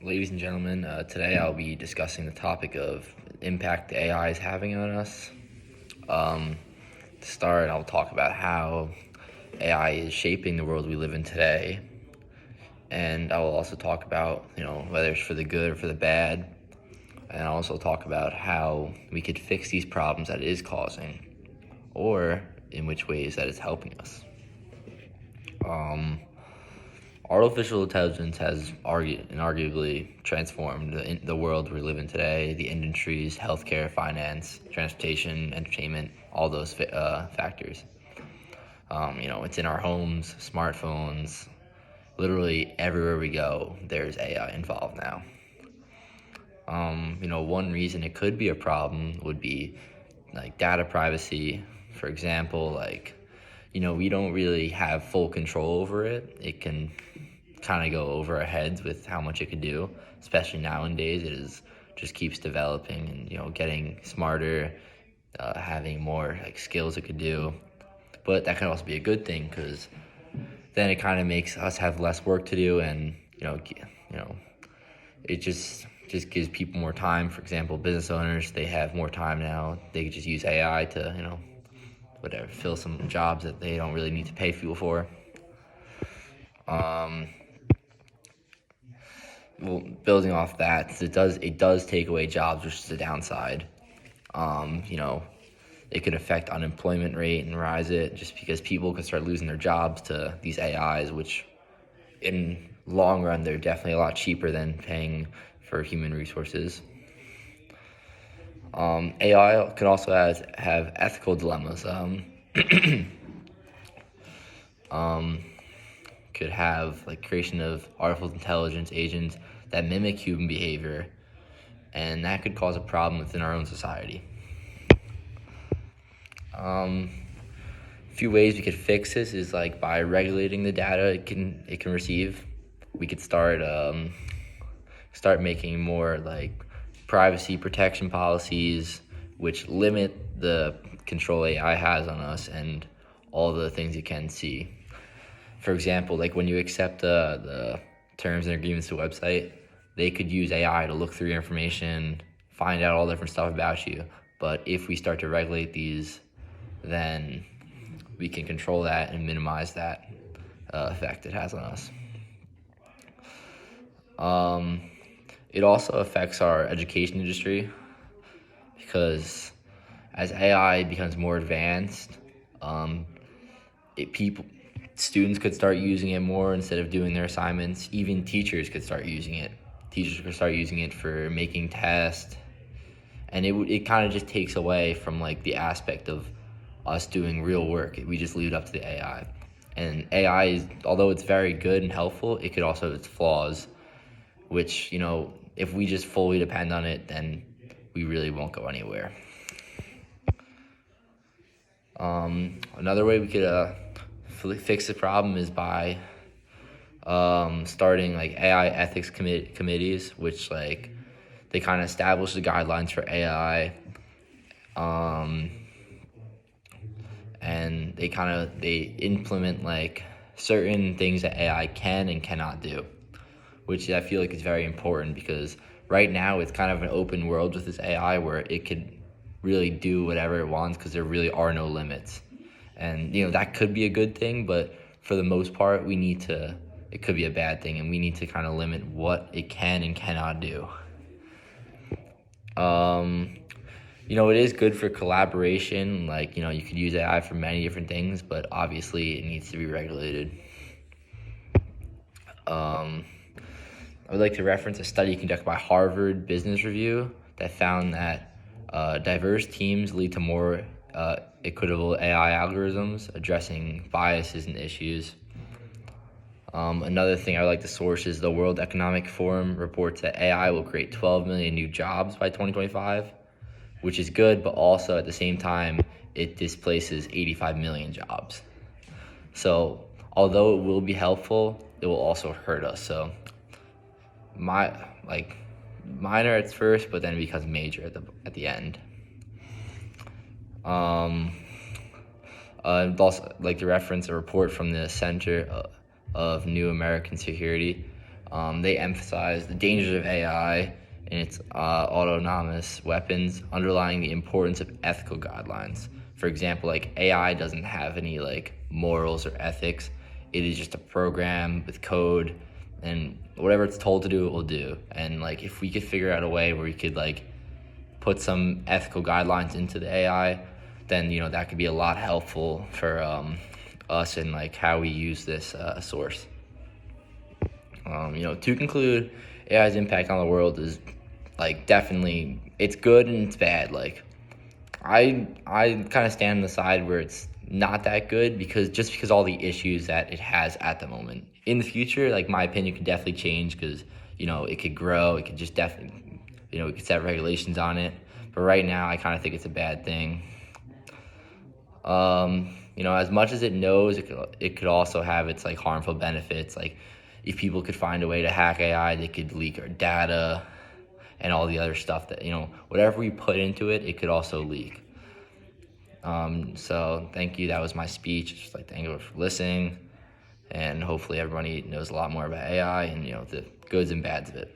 Ladies and gentlemen, today I'll be discussing the topic of impact AI is having on us. To start, I'll talk about how AI is shaping the world we live in today, and I will also talk about whether it's for the good or for the bad, and I'll also talk about how we could fix these problems that it is causing, or in which ways that it's helping us. Um, Artificial intelligence has arguably transformed the world we live in today, the industries, healthcare, finance, transportation, entertainment, all those factors. It's in our homes, smartphones, literally everywhere we go, there's AI involved now. One reason it could be a problem would be like data privacy. For example, we don't really have full control over it. It can kind of go over our heads with how much it could do, especially nowadays. It is just keeps developing and getting smarter, having more skills it could do. But that can also be a good thing because then it kind of makes us have less work to do, and it just gives people more time. For example, business owners, they have more time now. They could just use AI to whatever, fill some jobs that they don't really need to pay people for. Um, well, building off that, it does take away jobs, which is a downside. Um, you know, it could affect unemployment rate and rise it just because people could start losing their jobs to these AIs, which in long run they're definitely a lot cheaper than paying for human resources. AI can also have ethical dilemmas. Um, could have like creation of artificial intelligence agents that mimic human behavior, and that could cause a problem within our own society. Um, a few ways we could fix this is like by regulating the data it can receive. We could start making more like privacy protection policies, which limit the control AI has on us and all the things it can see. For example, like when you accept the terms and agreements to a website, they could use AI to look through your information, find out all different stuff about you. But if we start to regulate these, then we can control that and minimize that effect it has on us. Um, it also affects our education industry because as AI becomes more advanced, um, people students could start using it more instead of doing their assignments. Even teachers could start using it. Teachers could start using it for making tests, and it kind of just takes away from like the aspect of us doing real work. We just leave it up to the AI. And AI is, although it's very good and helpful, it could also have its flaws, which if we just fully depend on it, then we really won't go anywhere. Another way we could fix the problem is by starting like AI ethics committees, which like they kind of establish the guidelines for AI, and they implement like certain things that AI can and cannot do, which I feel like is very important because right now it's kind of an open world with this AI where it could really do whatever it wants because there really are no limits. And that could be a good thing, but for the most part it could be a bad thing, and we need to kind of limit what it can and cannot do. It is good for collaboration. Like, you could use AI for many different things, but obviously it needs to be regulated. I would like to reference a study conducted by Harvard Business Review that found that diverse teams lead to more equitable AI algorithms addressing biases and issues. Another thing I would like to source is the World Economic Forum reports that AI will create 12 million new jobs by 2025, which is good, but also at the same time, it displaces 85 million jobs. So although it will be helpful, it will also hurt us. So minor at first, but then it becomes major at the end. I'd also like to reference a report from the Center of New American Security. They emphasize the dangers of AI and its autonomous weapons, underlying the importance of ethical guidelines. For example, like AI doesn't have any like morals or ethics. It is just a program with code, and whatever it's told to do, it will do. And like if we could figure out a way where we could like put some ethical guidelines into the AI, then that could be a lot helpful for us and like how we use this source. To conclude, AI's impact on the world is like definitely it's good and it's bad. Like I kind of stand on the side where it's not that good because all the issues that it has at the moment. In the future, like my opinion could definitely change because it could grow. It could just definitely we could set regulations on it. But right now, I kind of think it's a bad thing. As much as it knows, it could also have its like harmful benefits. Like if people could find a way to hack AI, they could leak our data and all the other stuff that whatever we put into it, it could also leak. So thank you. That was my speech. Just like thank you for listening, and hopefully everybody knows a lot more about AI and the goods and bads of it.